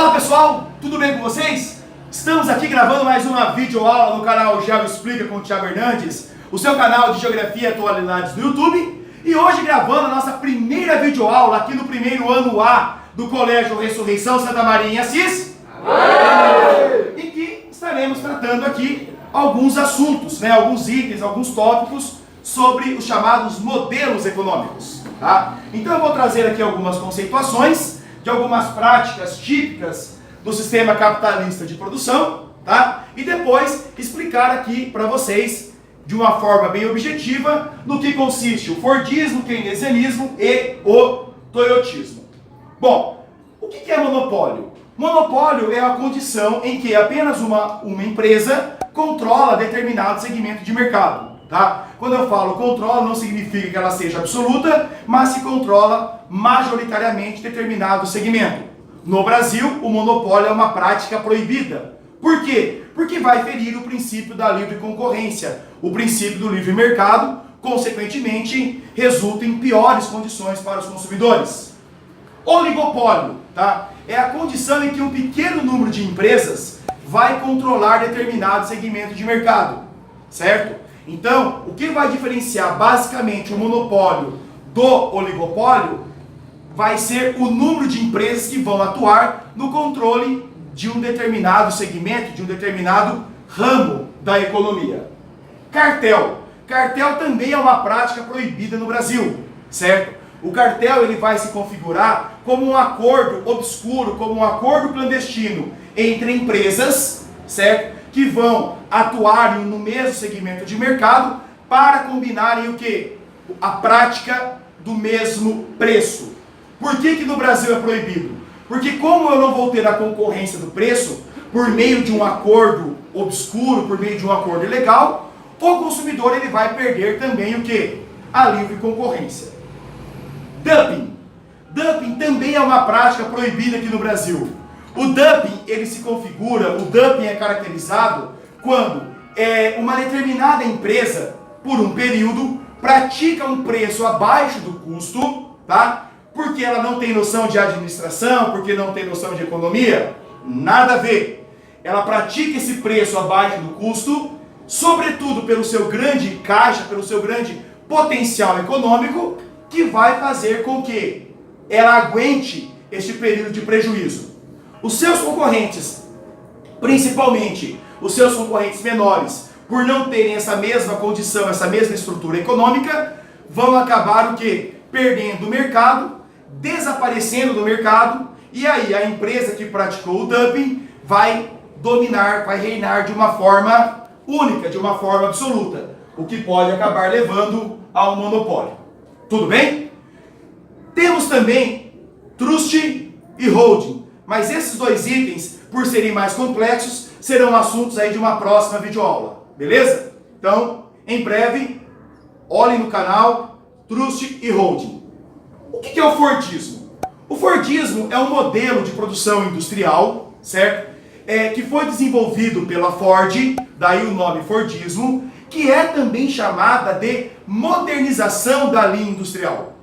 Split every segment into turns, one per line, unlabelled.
Olá pessoal, tudo bem com vocês? Estamos aqui gravando mais uma videoaula no canal Geo Explica com o Thiago Hernandes, o seu canal de Geografia e Atualidades do YouTube. E hoje gravando a nossa primeira videoaula aqui no primeiro ano A do Colégio Ressurreição Santa Maria em Assis. E que estaremos tratando aqui alguns assuntos, alguns itens, alguns tópicos sobre os chamados modelos econômicos. Tá? Então eu vou trazer aqui algumas conceituações de algumas práticas típicas do sistema capitalista de produção, tá? E depois explicar aqui para vocês de uma forma bem objetiva no que consiste o Fordismo, o Keynesianismo e o Toyotismo. Bom, o que é monopólio? Monopólio é a condição em que apenas uma empresa controla determinado segmento de mercado. Tá? Quando eu falo controla, não significa que ela seja absoluta, mas se controla majoritariamente determinado segmento. No Brasil, o monopólio é uma prática proibida. Por quê? Porque vai ferir o princípio da livre concorrência, o princípio do livre mercado, consequentemente, resulta em piores condições para os consumidores. Oligopólio, tá? É a condição em que um pequeno número de empresas vai controlar determinado segmento de mercado, certo? Então, o que vai diferenciar basicamente o monopólio do oligopólio vai ser o número de empresas que vão atuar no controle de um determinado segmento, de um determinado ramo da economia. Cartel. Cartel também é uma prática proibida no Brasil, certo? O cartel ele vai se configurar como um acordo obscuro, como um acordo clandestino entre empresas, certo? Que vão atuar no mesmo segmento de mercado para combinarem o quê? A prática do mesmo preço. Por que no Brasil é proibido? Porque como eu não vou ter a concorrência do preço por meio de um acordo obscuro, por meio de um acordo ilegal, o consumidor ele vai perder também o quê? A livre concorrência. Dumping. Dumping também é uma prática proibida aqui no Brasil. O dumping, ele se configura, o dumping é caracterizado quando uma determinada empresa, por um período, pratica um preço abaixo do custo, tá? Porque ela não tem noção de administração, porque não tem noção de economia, nada a ver. Ela pratica esse preço abaixo do custo, sobretudo pelo seu grande caixa, pelo seu grande potencial econômico, que vai fazer com que ela aguente este período de prejuízo. Os seus concorrentes, principalmente os seus concorrentes menores, por não terem essa mesma condição, essa mesma estrutura econômica, vão acabar o quê? Perdendo o mercado, desaparecendo do mercado, e aí a empresa que praticou o dumping vai dominar, vai reinar de uma forma única, de uma forma absoluta, o que pode acabar levando a um monopólio. Tudo bem? Temos também trust e holding. Mas esses dois itens, por serem mais complexos, serão assuntos aí de uma próxima videoaula, beleza? Então, em breve, olhem no canal Trust e Holding. O que é o Fordismo? O Fordismo é um modelo de produção industrial, certo? Que foi desenvolvido pela Ford, daí o nome Fordismo, que é também chamada de modernização da linha industrial.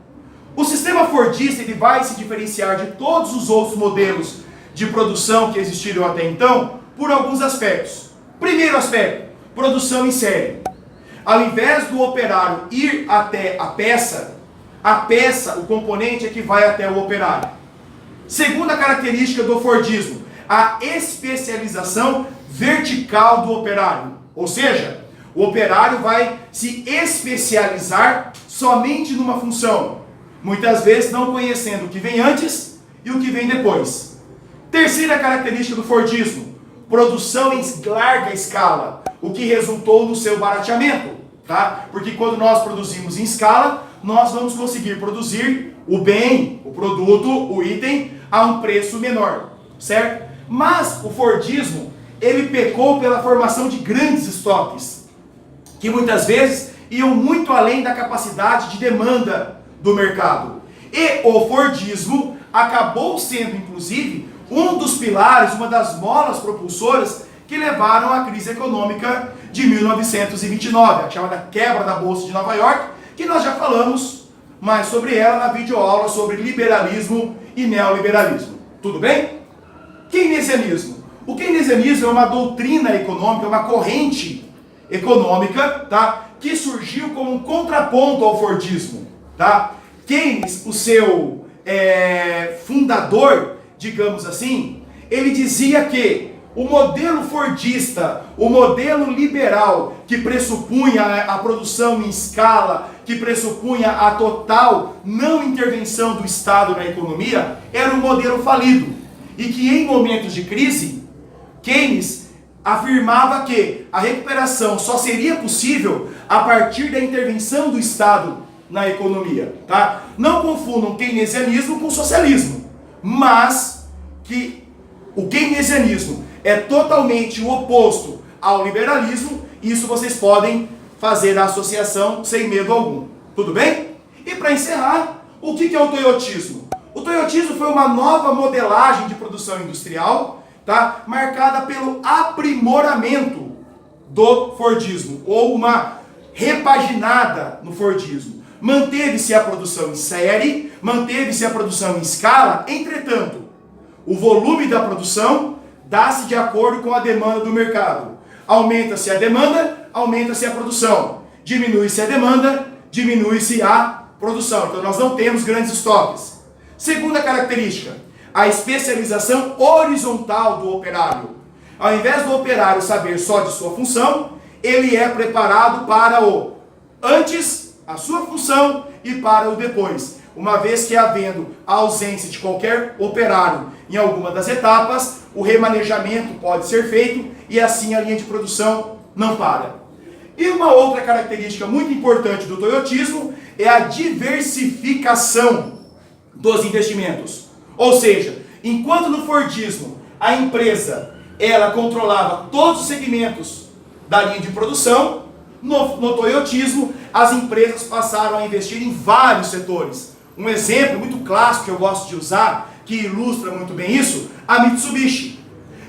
O sistema Fordista ele vai se diferenciar de todos os outros modelos de produção que existiram até então por alguns aspectos. Primeiro aspecto, produção em série. Ao invés do operário ir até a peça, o componente é que vai até o operário. Segunda característica do Fordismo, a especialização vertical do operário. Ou seja, o operário vai se especializar somente numa função, muitas vezes não conhecendo o que vem antes e o que vem depois. Terceira característica do Fordismo, produção em larga escala, o que resultou no seu barateamento, tá? Porque quando nós produzimos em escala, nós vamos conseguir produzir o bem, o produto, o item, a um preço menor, certo? Mas o Fordismo, ele pecou pela formação de grandes estoques, que muitas vezes iam muito além da capacidade de demanda do mercado. E o Fordismo acabou sendo, inclusive, um dos pilares, uma das molas propulsoras que levaram à crise econômica de 1929, a chamada quebra da Bolsa de Nova York, que nós já falamos mais sobre ela na videoaula sobre liberalismo e neoliberalismo. Tudo bem? Keynesianismo. O keynesianismo é uma doutrina econômica, uma corrente econômica, tá? Que surgiu como um contraponto ao Fordismo, tá? Keynes, o seu fundador, digamos assim, ele dizia que o modelo fordista, o modelo liberal, que pressupunha a produção em escala, que pressupunha a total não intervenção do Estado na economia, era um modelo falido. E que em momentos de crise, Keynes afirmava que a recuperação só seria possível a partir da intervenção do Estado na economia. Tá? Não confundam keynesianismo com socialismo, mas que o keynesianismo é totalmente o oposto ao liberalismo, isso vocês podem fazer a associação sem medo algum. Tudo bem? E para encerrar, o que é o toyotismo? O toyotismo foi uma nova modelagem de produção industrial, tá? Marcada pelo aprimoramento do Fordismo, ou uma repaginada no Fordismo. Manteve-se a produção em série, manteve-se a produção em escala, entretanto, o volume da produção dá-se de acordo com a demanda do mercado. Aumenta-se a demanda, aumenta-se a produção. Diminui-se a demanda, diminui-se a produção. Então nós não temos grandes estoques. Segunda característica, a especialização horizontal do operário. Ao invés do operário saber só de sua função, ele é preparado para o antes, a sua função, e para o depois. Uma vez que havendo a ausência de qualquer operário em alguma das etapas, o remanejamento pode ser feito e assim a linha de produção não para. E uma outra característica muito importante do toyotismo é a diversificação dos investimentos. Ou seja, enquanto no Fordismo a empresa ela controlava todos os segmentos da linha de produção, no toyotismo as empresas passaram a investir em vários setores. Um exemplo muito clássico que eu gosto de usar, que ilustra muito bem isso, a Mitsubishi.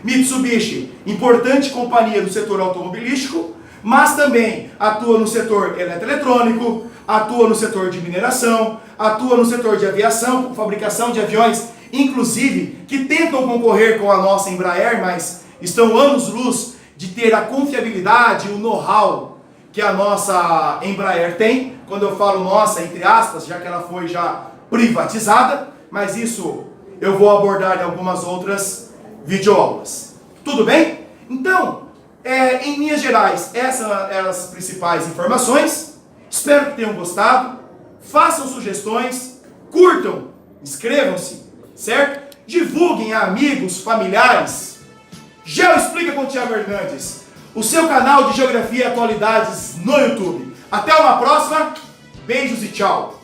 Mitsubishi, importante companhia do setor automobilístico, mas também atua no setor eletroeletrônico, atua no setor de mineração, atua no setor de aviação, fabricação de aviões, inclusive, que tentam concorrer com a nossa Embraer, mas estão anos-luz de ter a confiabilidade, o know-how que a nossa Embraer tem. Quando eu falo nossa, entre aspas, já que ela foi já privatizada, mas isso eu vou abordar em algumas outras videoaulas. Tudo bem? Então, em linhas gerais, essas eram as principais informações. Espero que tenham gostado. Façam sugestões, curtam, inscrevam-se, certo? Divulguem a amigos, familiares. Geo Explica com Thiago Hernandes, o seu canal de Geografia e Atualidades no YouTube. Até uma próxima, beijos e tchau!